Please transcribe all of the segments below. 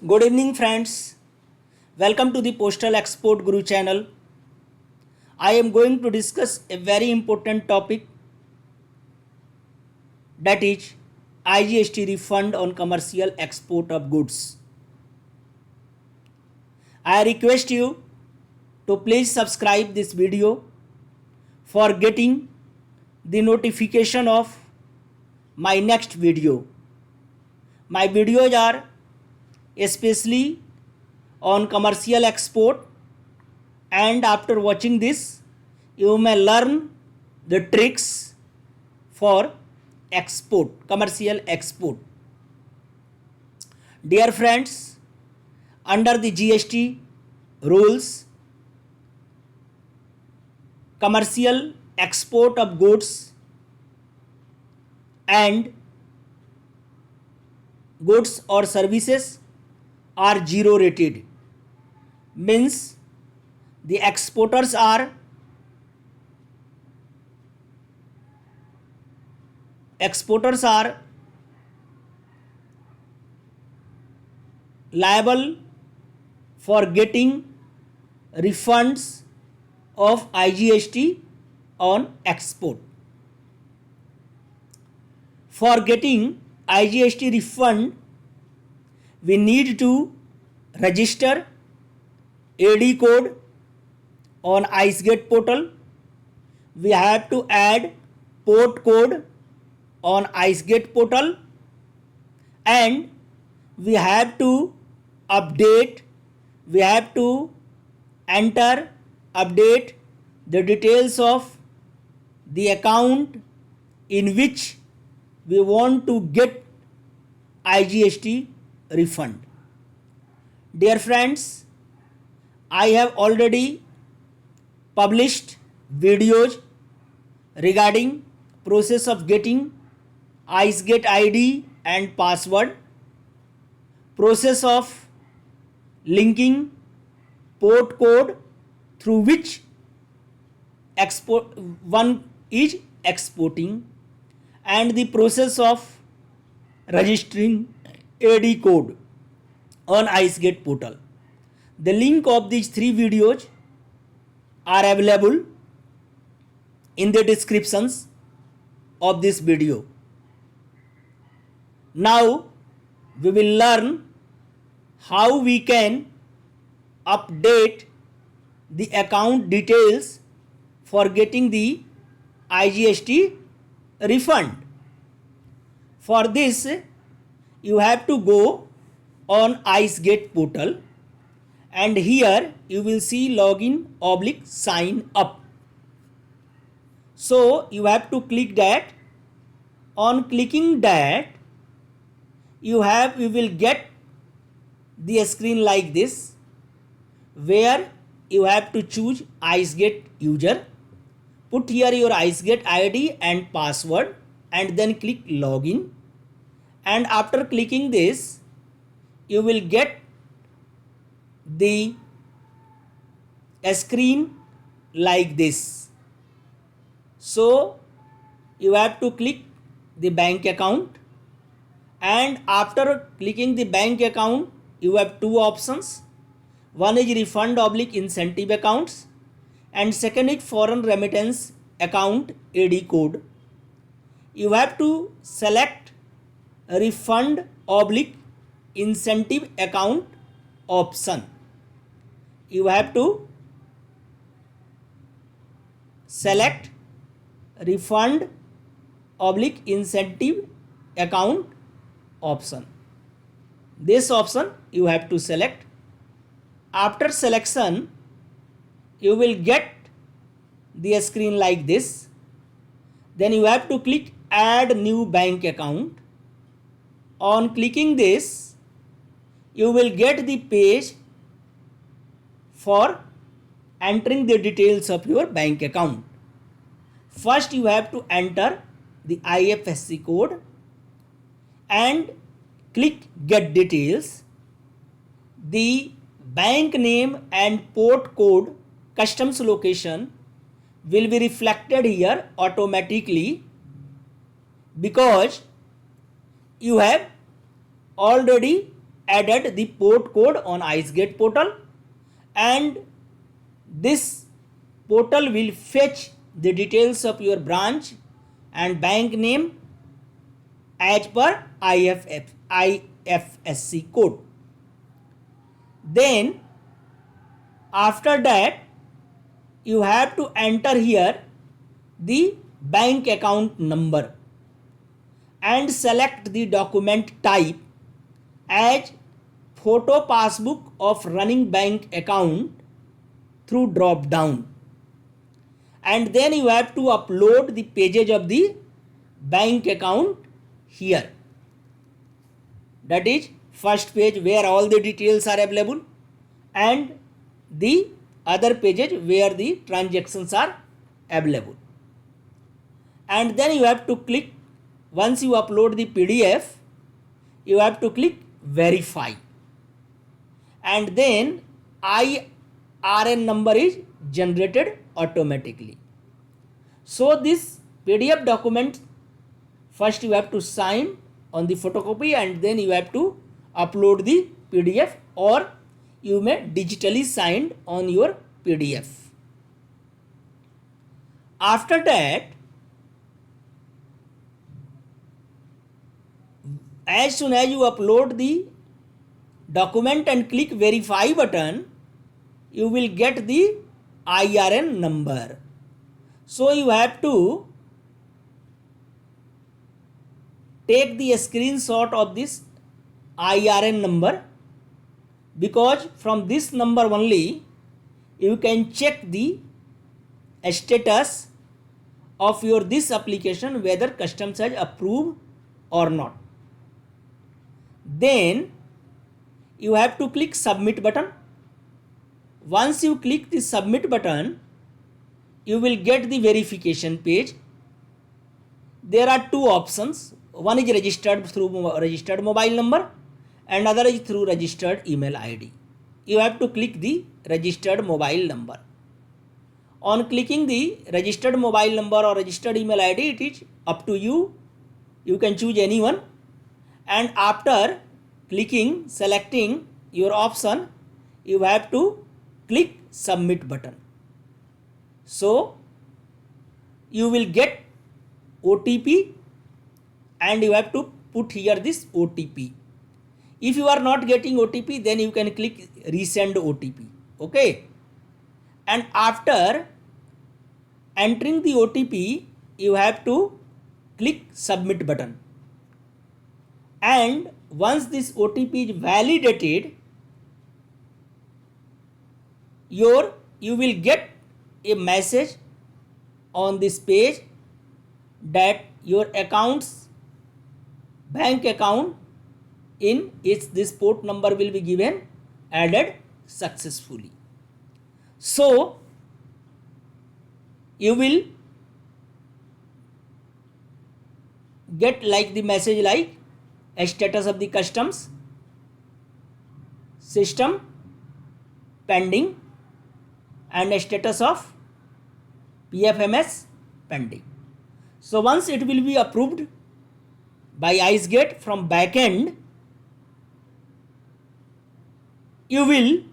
Good evening, friends. Welcome to the Postal Export Guru channel. I am going to discuss a very important topic, that is IGST refund on commercial export of goods. I request you to please subscribe this video for getting the notification of my next video. My videos are especially on commercial export, and after watching this you may learn the tricks for commercial export. Dear friends, under the GST rules, commercial export of goods and goods or services are zero rated, means the exporters are liable for getting refunds of IGST on export. For getting IGST refund, we need to register AD code on ICEGATE Portal. We have to add port code on ICEGATE Portal, and we have to update the details of the account in which we want to get IGST refund. Dear friends, I have already published videos regarding process of getting ICEGATE ID and password, process of linking port code through which one is exporting, and the process of registering AD code on ICEGATE Portal. The link of these three videos are available in the descriptions of this video. Now we will learn how we can update the account details for getting the IGST refund. For this, you have to go on ICEGATE Portal, and here you will see login/sign up. So you have to click that. On clicking that, you will get the screen like this, where you have to choose ICEGATE user, put here your ICEGATE ID and password, and then click login. And after clicking this, you will get the screen like this. So you have to click the bank account, and after clicking the bank account, you have two options. One is refund/incentive accounts, and second is foreign remittance account AD code. You have to select refund/incentive account option. You have to select refund/incentive account option. This option you have to select. After selection, you will get the screen like this. Then you have to click add new bank account. On clicking this, you will get the page for entering the details of your bank account. First, you have to enter the IFSC code and click get details. The bank name and port code customs location will be reflected here automatically, because you have already added the port code on ICEGATE portal, and this portal will fetch the details of your branch and bank name as per IFSC code. Then after that you have to enter here the bank account number and select the document type as photo passbook of running bank account through drop down, and then you have to upload the pages of the bank account here. That is first page where all the details are available, and the other pages where the transactions are available. And then you have to click, once you upload the PDF, you have to click verify, and then IRN number is generated automatically. So this PDF document, first you have to sign on the photocopy and then you have to upload the PDF, or you may digitally sign on your PDF. After that, as soon as you upload the document and click verify button, you will get the IRN number. So you have to take the screenshot of this IRN number, because from this number only you can check the status of your this application, whether customs has approved or not. Then you have to click submit button. Once you click the submit button, you will get the verification page. There are two options. One is registered through registered mobile number and other is through registered email ID. You have to click the registered mobile number. On clicking the registered mobile number or registered email ID, it is up to you. You can choose anyone, and after clicking, selecting your option, you have to click submit button. So you will get OTP and you have to put here this OTP. If you are not getting OTP, then you can click resend OTP. Okay. And after entering the OTP, you have to click submit button. And once this OTP is validated, you will get a message on this page that your bank account in this port number will be given added successfully. So you will get like the message like a status of the customs system pending and a status of PFMS pending. So once it will be approved by ICEGATE from backend, you will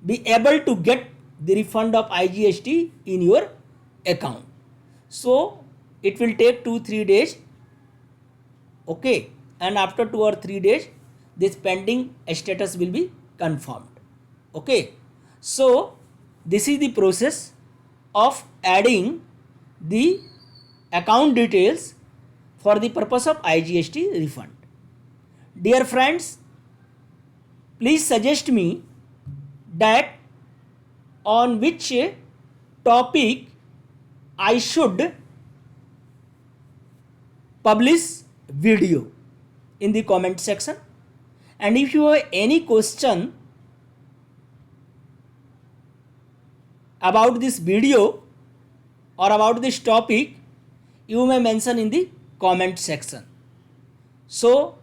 be able to get the refund of IGST in your account. So it will take 2-3 days. Okay, and after 2 or 3 days this pending status will be confirmed. Okay, so this is the process of adding the account details for the purpose of IGST refund. Dear friends, please suggest me that on which topic I should publish video in the comment section, and if you have any question about this video or about this topic, you may mention in the comment section. So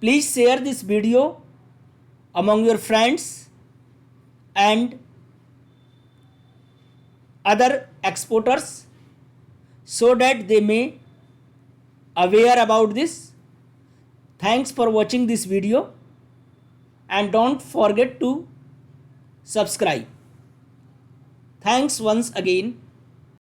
please share this video among your friends and other exporters so that they may aware about this Thanks for watching this video and don't forget to subscribe. Thanks once again.